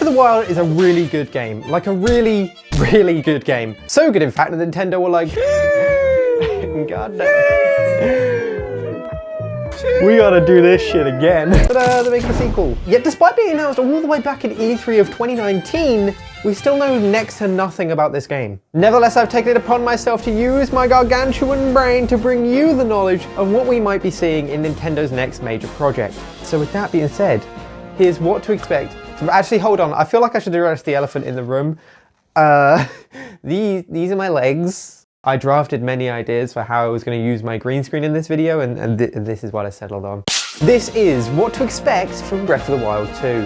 of the Wild is a really good game. Like a really, really good game. So good, in fact, that Nintendo were like, God damn. We gotta do this shit again. But they're making a sequel. Yet despite being announced all the way back in E3 of 2019, we still know next to nothing about this game. Nevertheless, I've taken it upon myself to use my gargantuan brain to bring you the knowledge of what we might be seeing in Nintendo's next major project. So with that being said, here's what to expect. Actually, hold on. I feel like I should address the elephant in the room. These are my legs. I drafted many ideas for how I was going to use my green screen in this video, and this is what I settled on. This is what to expect from Breath of the Wild 2.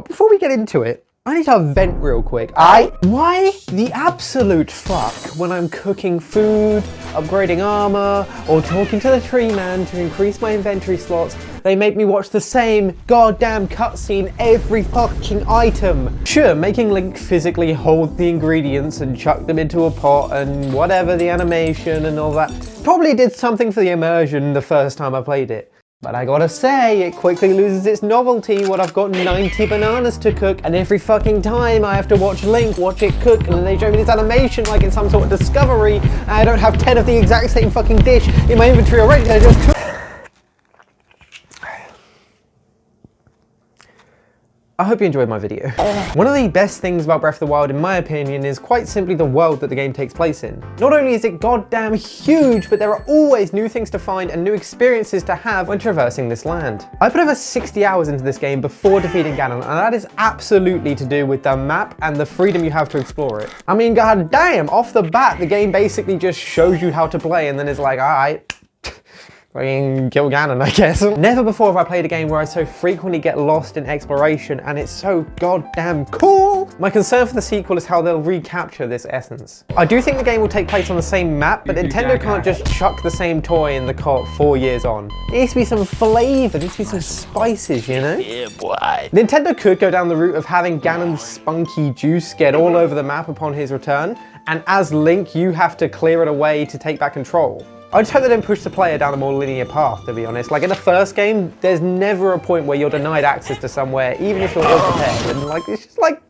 Before we get into it, I need to vent real quick. Why the absolute fuck when I'm cooking food, upgrading armor, or talking to the tree man to increase my inventory slots, they make me watch the same goddamn cutscene every fucking item? Sure, making Link physically hold the ingredients and chuck them into a pot and whatever the animation and all that probably did something for the immersion the first time I played it. But I gotta say, it quickly loses its novelty when I've got 90 bananas to cook, and every fucking time I have to watch Link watch it cook, and then they show me this animation like it's some sort of discovery, and I don't have 10 of the exact same fucking dish in my inventory already, I just cook. I hope you enjoyed my video. One of the best things about Breath of the Wild, in my opinion, is quite simply the world that the game takes place in. Not only is it goddamn huge, but there are always new things to find and new experiences to have when traversing this land. I put over 60 hours into this game before defeating Ganon, and that is absolutely to do with the map and the freedom you have to explore it. I mean, goddamn, off the bat, the game basically just shows you how to play and then it's like, alright, kill Ganon, I guess. Never before have I played a game where I so frequently get lost in exploration, and it's so goddamn cool. My concern for the sequel is how they'll recapture this essence. I do think the game will take place on the same map, but Nintendo can't just chuck the same toy in the cart 4 years on. There needs to be some flavor, there needs to be some spices, you know? Yeah, boy. Nintendo could go down the route of having Ganon's spunky juice get all over the map upon his return, and as Link, you have to clear it away to take back control. I just hope they don't push the player down a more linear path, to be honest. Like in the first game, there's never a point where you're denied access to somewhere, even if you're ill prepared. And like, it's just like,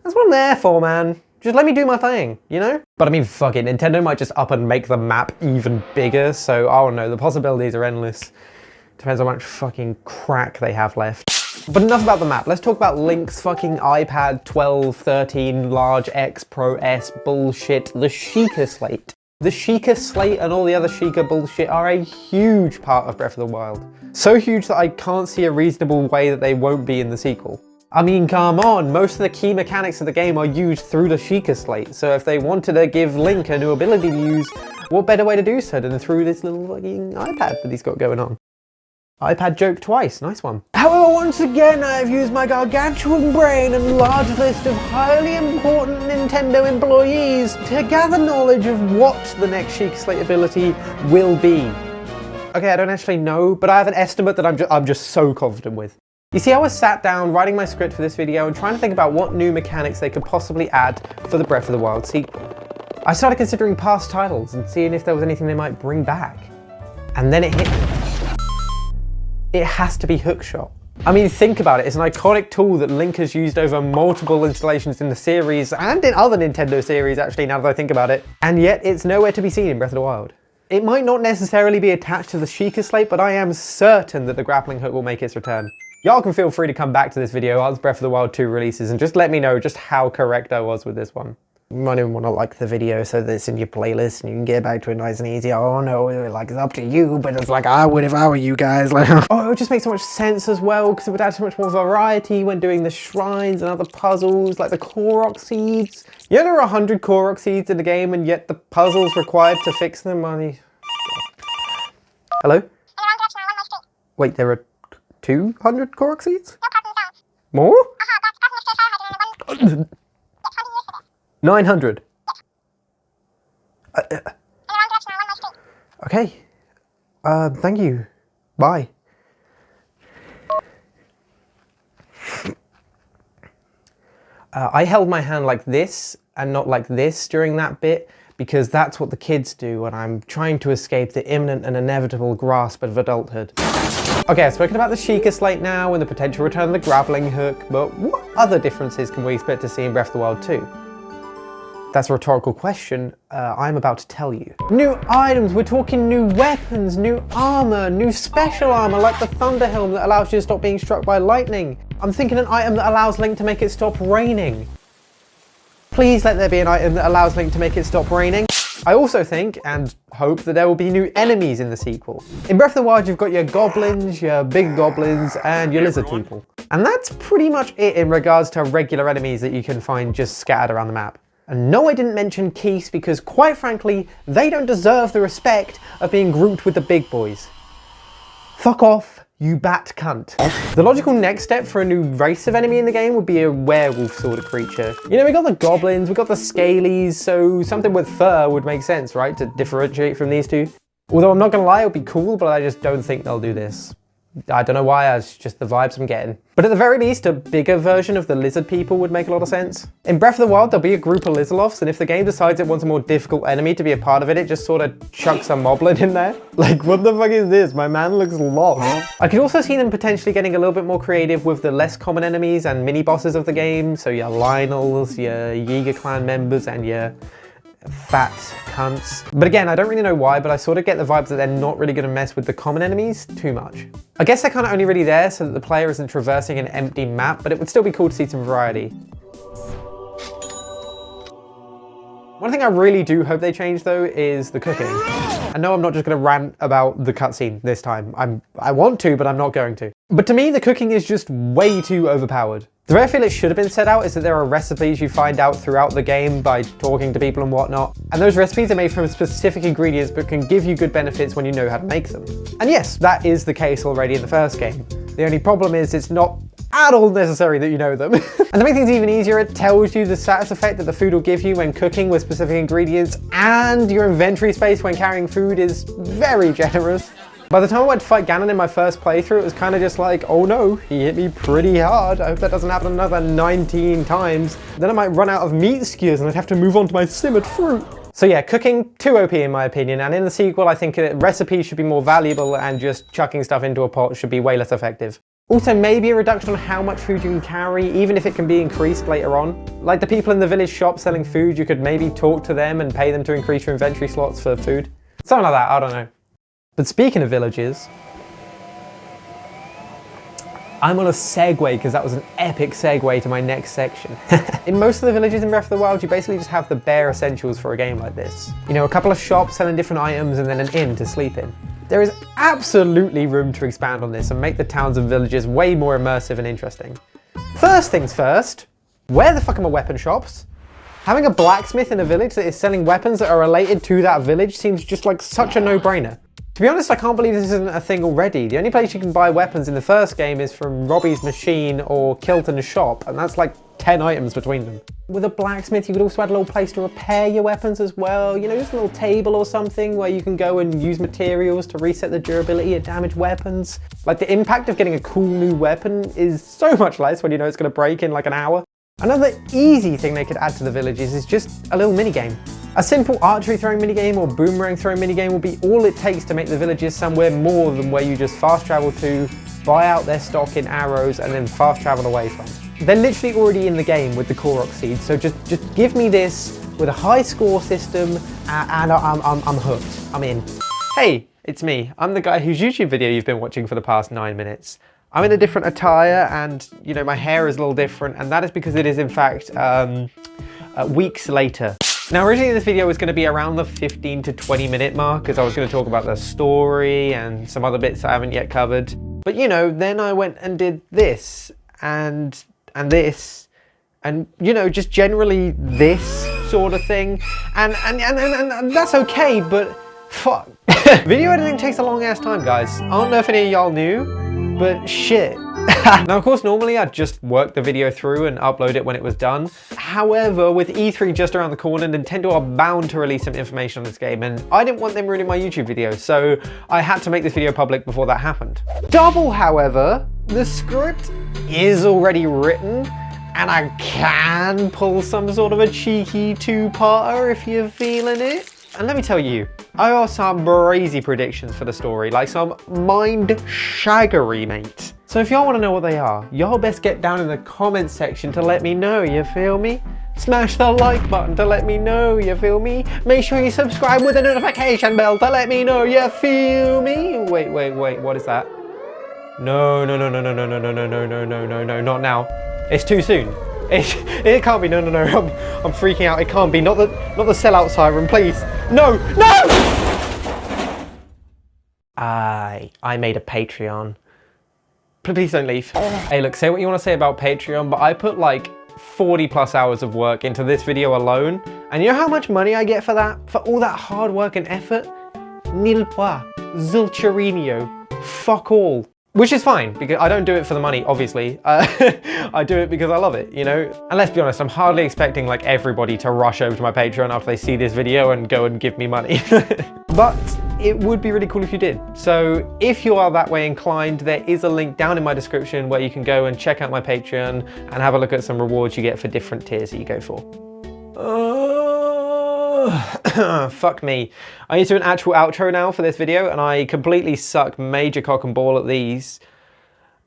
that's what I'm there for, man. Just let me do my thing, you know? But I mean, fuck it, Nintendo might just up and make the map even bigger, so I don't know, the possibilities are endless. Depends how much fucking crack they have left. But enough about the map, let's talk about Link's fucking iPad 12, 13, large X Pro S bullshit, the Shieka Slate. The Shieka Slate and all the other Shieka bullshit are a huge part of Breath of the Wild. So huge that I can't see a reasonable way that they won't be in the sequel. I mean, come on, most of the key mechanics of the game are used through the Shieka Slate, so if they wanted to give Link a new ability to use, what better way to do so than through this little fucking iPad that he's got going on? iPad joke twice, nice one. However, once again, I have used my gargantuan brain and large list of highly important Nintendo employees to gather knowledge of what the next Shieka Slate ability will be. Okay, I don't actually know, but I have an estimate that I'm just so confident with. You see, I was sat down writing my script for this video and trying to think about what new mechanics they could possibly add for the Breath of the Wild sequel. I started considering past titles and seeing if there was anything they might bring back. And then it hit me. It has to be hookshot. I mean, think about it, it's an iconic tool that Link has used over multiple installations in the series and in other Nintendo series actually, now that I think about it, and yet it's nowhere to be seen in Breath of the Wild. It might not necessarily be attached to the Shieka Slate, but I am certain that the grappling hook will make its return. Y'all can feel free to come back to this video once Breath of the Wild 2 releases and just let me know just how correct I was with this one. You might even want to like the video so that it's in your playlist and you can get back to it nice and easy. Oh no, like it's up to you, but it's like I would if I were you guys. Like, oh, it would just make so much sense as well because it would add so much more variety when doing the shrines and other puzzles like the Korok seeds. Yeah, there are 100 Korok seeds in the game and yet the puzzles required to fix them are... Hello? Wait, there are 200 Korok seeds? More? 900. Okay. Thank you. Bye. I held my hand like this and not like this during that bit because that's what the kids do when I'm trying to escape the imminent and inevitable grasp of adulthood. Okay, I've spoken about the Shieka Slate now and the potential return of the grappling hook, but what other differences can we expect to see in Breath of the Wild 2? That's a rhetorical question. I'm about to tell you. New items, we're talking new weapons, new armor, new special armor like the Thunder Helm that allows you to stop being struck by lightning. I'm thinking an item that allows Link to make it stop raining. Please let there be an item that allows Link to make it stop raining. I also think, and hope, that there will be new enemies in the sequel. In Breath of the Wild, you've got your goblins, your big goblins, and your lizard people. And that's pretty much it in regards to regular enemies that you can find just scattered around the map. And no, I didn't mention Keese because, quite frankly, they don't deserve the respect of being grouped with the big boys. Fuck off, you bat cunt. The logical next step for a new race of enemy in the game would be a werewolf sort of creature. You know, we got the goblins, we got the scalies, so something with fur would make sense, right, to differentiate from these two. Although I'm not gonna lie, it would be cool, but I just don't think they'll do this. I don't know why, it's just the vibes I'm getting. But at the very least, a bigger version of the lizard people would make a lot of sense. In Breath of the Wild, there'll be a group of Lizalofts, and if the game decides it wants a more difficult enemy to be a part of it, it just sort of chucks a moblin in there. Like, what the fuck is this? My man looks lost. I could also see them potentially getting a little bit more creative with the less common enemies and mini-bosses of the game. So your Lionels, your Yiga clan members, and your fat cunts. But again, I don't really know why, but I sort of get the vibes that they're not really going to mess with the common enemies too much. I guess they're kind of only really there so that the player isn't traversing an empty map, but it would still be cool to see some variety. One thing I really do hope they change though is the cooking. And no, I'm not just going to rant about the cutscene this time. I want to, but I'm not going to. But to me, the cooking is just way too overpowered. The way I feel it should have been set out is that there are recipes you find out throughout the game by talking to people and whatnot. And those recipes are made from specific ingredients but can give you good benefits when you know how to make them. And yes, that is the case already in the first game. The only problem is it's not at all necessary that you know them. And to make things even easier, it tells you the status effect that the food will give you when cooking with specific ingredients, and your inventory space when carrying food is very generous. By the time I went to fight Ganon in my first playthrough, it was kind of just like, oh no, he hit me pretty hard. I hope that doesn't happen another 19 times. Then I might run out of meat skewers and I'd have to move on to my simmered fruit. So yeah, cooking, too OP in my opinion, and in the sequel I think recipes should be more valuable and just chucking stuff into a pot should be way less effective. Also, maybe a reduction on how much food you can carry, even if it can be increased later on. Like the people in the village shop selling food, you could maybe talk to them and pay them to increase your inventory slots for food. Something like that, I don't know. But speaking of villages, I'm on a segue because that was an epic segue to my next section. In most of the villages in Breath of the Wild, you basically just have the bare essentials for a game like this. You know, a couple of shops selling different items and then an inn to sleep in. There is absolutely room to expand on this and make the towns and villages way more immersive and interesting. First things first, where the fuck are my weapon shops? Having a blacksmith in a village that is selling weapons that are related to that village seems just like such a no-brainer. To be honest, I can't believe this isn't a thing already. The only place you can buy weapons in the first game is from Robbie's Machine or Kilton's shop, and that's like 10 items between them. With a blacksmith, you could also add a little place to repair your weapons as well. You know, just a little table or something where you can go and use materials to reset the durability of damaged weapons. Like, the impact of getting a cool new weapon is so much less when you know it's going to break in like an hour. Another easy thing they could add to the villages is just a little minigame. A simple archery throwing minigame or boomerang throwing minigame will be all it takes to make the villages somewhere more than where you just fast travel to, buy out their stock in arrows, and then fast travel away from. They're literally already in the game with the Korok seeds, so just give me this with a high score system and I'm hooked. I'm in. Hey, it's me. I'm the guy whose YouTube video you've been watching for the past 9 minutes. I'm in a different attire and, you know, my hair is a little different, and that is because it is in fact weeks later. Now originally this video was going to be around the 15 to 20 minute mark because I was going to talk about the story and some other bits I haven't yet covered. But you know, then I went and did this and this and, you know, just generally this sort of thing. And that's okay, but fuck. Video editing takes a long ass time, guys. I don't know if any of y'all knew, but shit. Now, of course, normally I'd just work the video through and upload it when it was done. However, with E3 just around the corner, Nintendo are bound to release some information on this game, and I didn't want them ruining my YouTube video, so I had to make this video public before that happened. Double, however, the script is already written, And I can pull some sort of a cheeky two-parter if you're feeling it. And let me tell you, I got some crazy predictions for the story, like some mind-shaggery, mate. So if y'all want to know what they are, y'all best get down in the comments section to let me know, you feel me? Smash the like button to let me know, you feel me? Make sure you subscribe with the notification bell to let me know, you feel me? Wait, what is that? No, not now. It's too soon. It can't be, no, I'm freaking out, it can't be, not the sellout siren, please. No! I made a Patreon. Please don't leave. Hey, look, say what you want to say about Patreon, but I put like 40 plus hours of work into this video alone. And you know how much money I get for that? For all that hard work and effort? Nil pas. Zilcherino. Fuck all. Which is fine, because I don't do it for the money, obviously. I do it because I love it, you know? And let's be honest, I'm hardly expecting like everybody to rush over to my Patreon after they see this video and go and give me money. But it would be really cool if you did. So if you are that way inclined, there is a link down in my description where you can go and check out my Patreon and have a look at some rewards you get for different tiers that you go for. Fuck me. I need to do an actual outro now for this video, and I completely suck major cock and ball at these.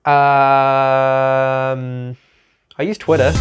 I use Twitter.